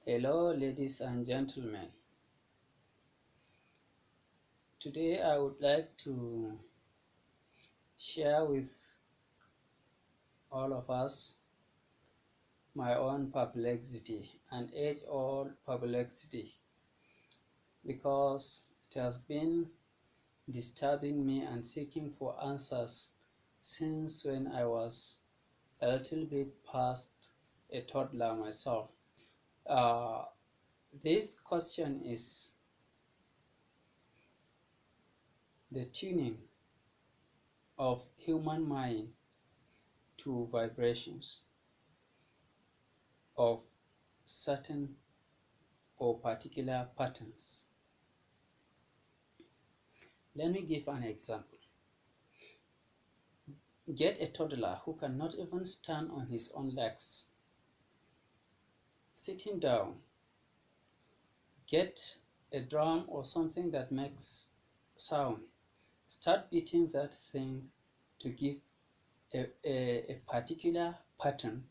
Hello, ladies and gentlemen. Today I would like to share with all of us my own perplexity, an age-old perplexity, because it has been disturbing me and seeking for answers since when I was a little bit past a toddler myself. Uh, this question is the tuning of human mind to vibrations of certain or particular patterns. Let me give an example. Get a toddler who cannot even stand on his own legs. Sit him down. Get a drum or something that makes sound. Start beating that thing to give a particular pattern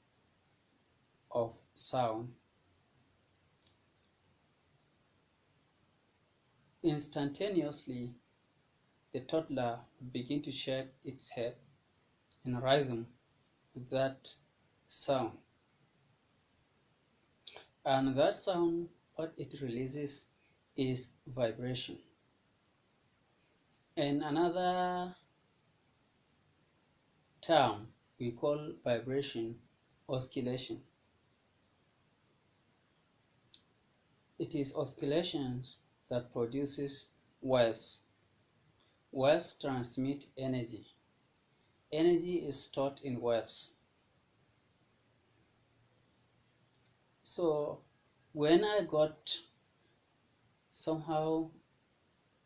of sound. Instantaneously, the toddler will begin to shake its head in rhythm with that sound. And that sound, what it releases is vibration. And another term we call vibration oscillation. It is oscillations that produces waves. Waves transmit energy. Energy is stored in waves. So when I got somehow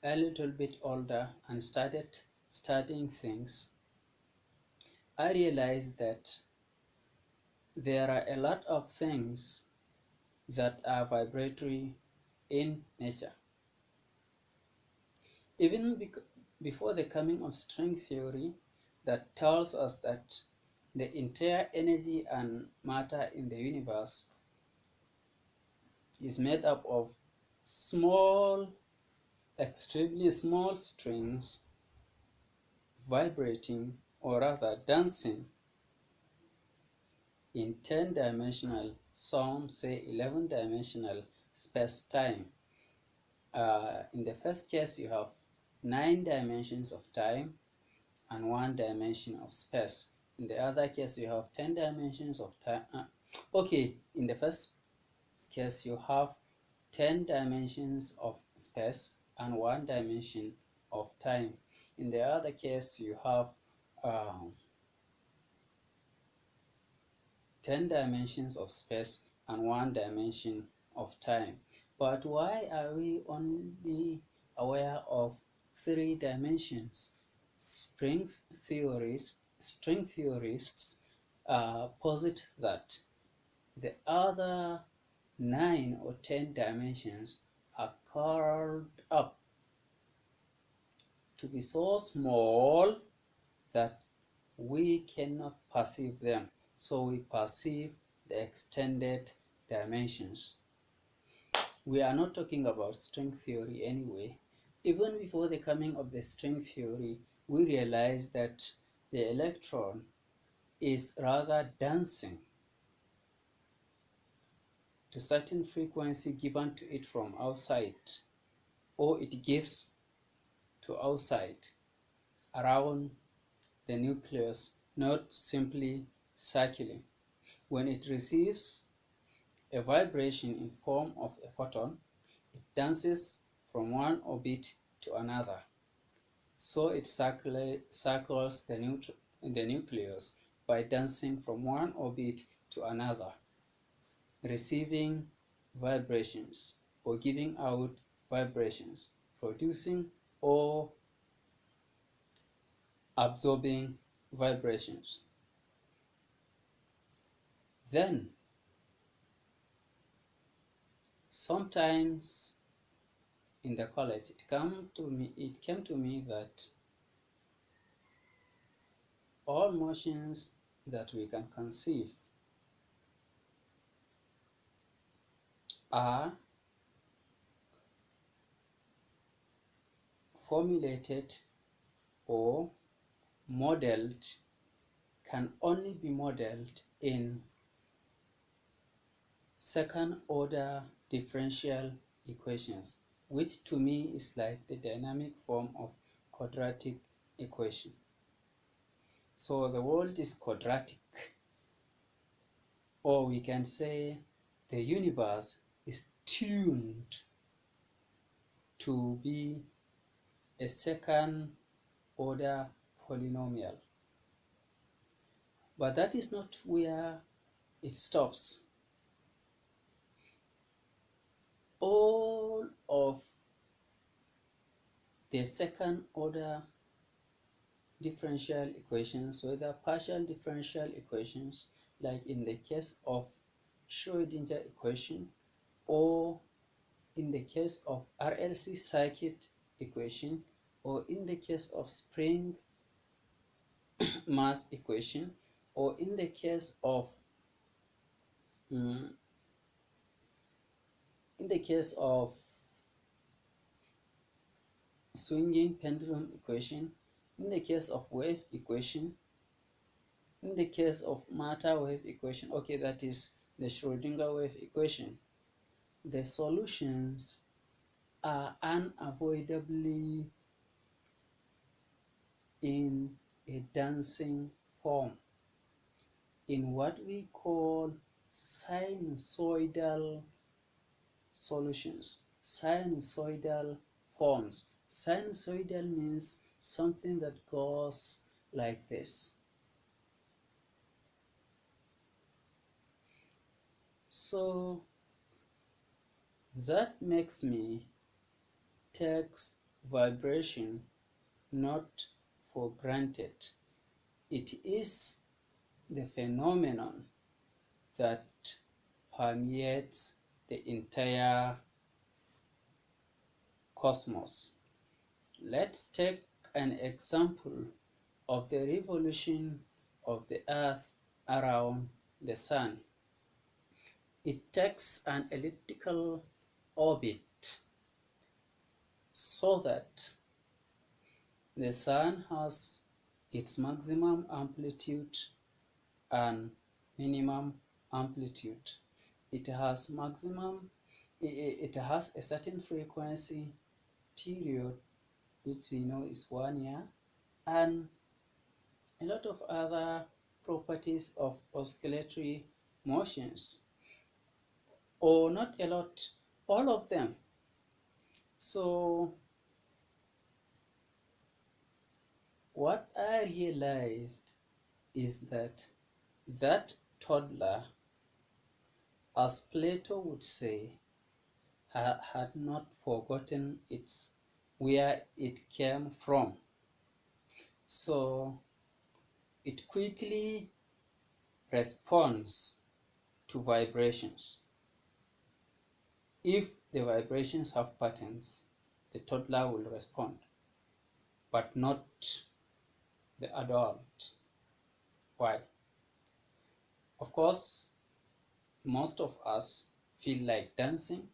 a little bit older and started studying things, I realized that there are a lot of things that are vibratory in nature. Even before the coming of string theory that tells us that the entire energy and matter in the universe is made up of small, extremely small strings vibrating, or rather dancing, in 10-dimensional, some say 11-dimensional space-time. In the first case, you have 9 dimensions of time and 1 dimension of space. In the other case, you have 10 dimensions of time. In the first case, you have 10 dimensions of space and 1 dimension of time. In the other case, you have 10 dimensions of space and 1 dimension of time. But why are we only aware of 3 dimensions? String theorists posit that the other 9 or 10 dimensions are curled up to be so small that we cannot perceive them. So we perceive the extended dimensions. We are not talking about string theory anyway. Even before the coming of the string theory, we realized that the electron is rather dancing to certain frequency given to it from outside, or it gives to outside around the nucleus, not simply circling. When it receives a vibration in form of a photon, it dances from one orbit to another. So it circles the nucleus by dancing from one orbit to another, receiving vibrations or giving out vibrations, producing or absorbing vibrations. Then, sometimes in the college, it came to me that all motions that we can conceive are formulated or modeled, can only be modeled in second order differential equations, which to me is like the dynamic form of quadratic equation. So the world is quadratic, or we can say the universe is tuned to be a second order polynomial. But that is not where it stops. All of the second order differential equations, whether partial differential equations, like in the case of Schrödinger equation, or in the case of RLC circuit equation, or in the case of spring mass equation, or in the case of in the case of swinging pendulum equation, in the case of wave equation, in the case of matter wave equation, okay, that is the Schrödinger wave equation, the solutions are unavoidably in a dancing form, in what we call sinusoidal solutions, sinusoidal forms. Sinusoidal means something that goes like this. So that makes me take vibration not for granted. It is the phenomenon that permeates the entire cosmos. Let's take an example of the revolution of the Earth around the Sun. It takes an elliptical orbit so that the Sun has its maximum amplitude and minimum amplitude. It has a certain frequency period, which we know is 1 year, and a lot of other properties of oscillatory motions, or not a lot, all of them. So what I realized is that toddler, as Plato would say, had not forgotten where it came from. So it quickly responds to vibrations. If the vibrations have patterns, the toddler will respond, but not the adult. Why? Of course, most of us feel like dancing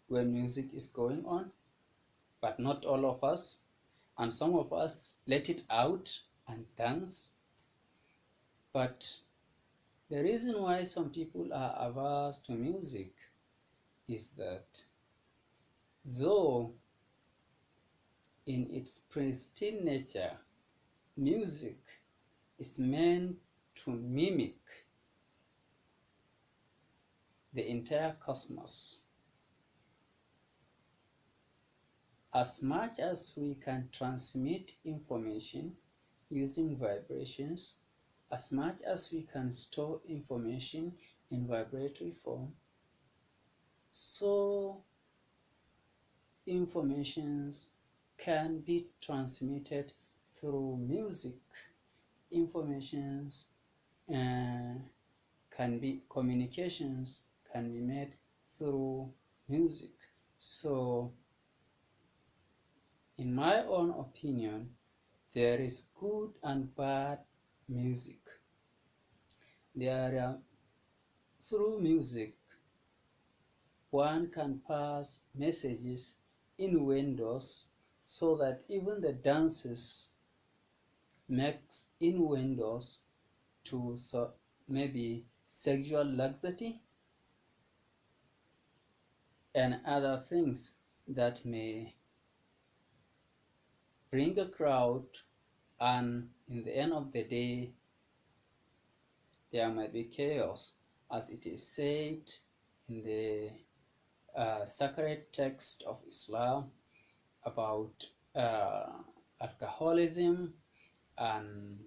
when music is going on, but not all of us. And some of us let it out and dance. But the reason why some people are averse to music is that though in its pristine nature, music is meant to mimic the entire cosmos. As much as we can transmit information using vibrations, as much as we can store information in vibratory form, so informations can be transmitted through music. Communications can be made through music. So in my own opinion, there is good and bad music. Through music, one can pass messages in windows so that even the dances makes in windows to maybe sexual laxity and other things that may bring a crowd, and in the end of the day there might be chaos, as it is said in the sacred text of Islam about alcoholism and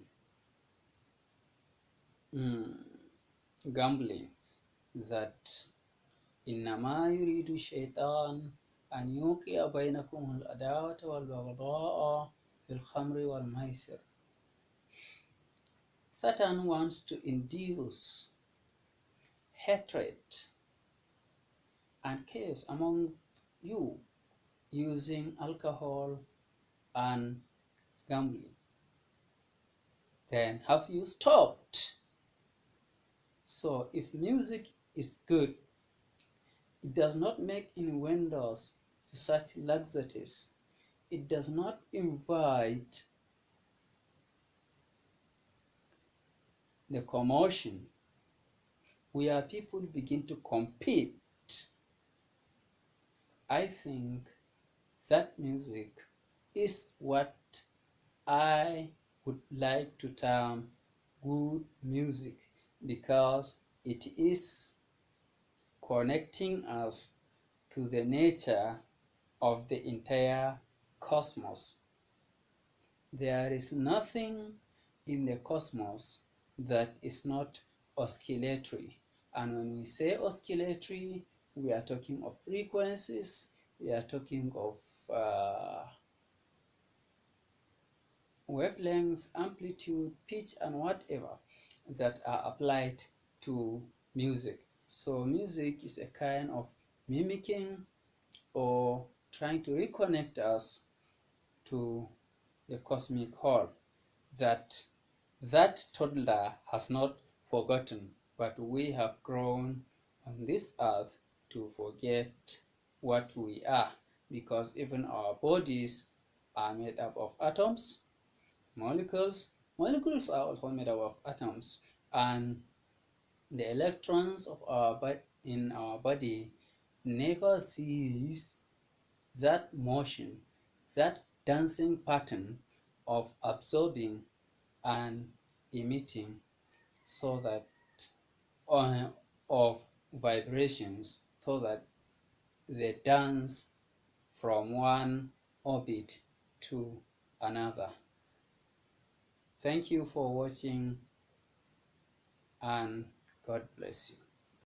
gambling, that إنما يريد الشيطان أن يوقع بينكم العداوة والبغضاء في الخمر والميسر. Satan wants to induce hatred and chaos among you using alcohol and gambling. Then have you stopped? So if music is good, it does not make innuendos to such laxities. It does not invite the commotion where people begin to compete. I think that music is what I would like to term good music, because it is connecting us to the nature of the entire cosmos. There is nothing in the cosmos that is not oscillatory. And when we say oscillatory, we are talking of frequencies, we are talking of wavelengths, amplitude, pitch, and whatever that are applied to music. So music is a kind of mimicking or trying to reconnect us to the cosmic whole that toddler has not forgotten, but we have grown on this earth to forget what we are, because even our bodies are made up of atoms, molecules are also made up of atoms, and the electrons of in our body never cease that motion, that dancing pattern of absorbing and emitting, so that of vibrations, so that they dance from one orbit to another. Thank you for watching, and God bless you.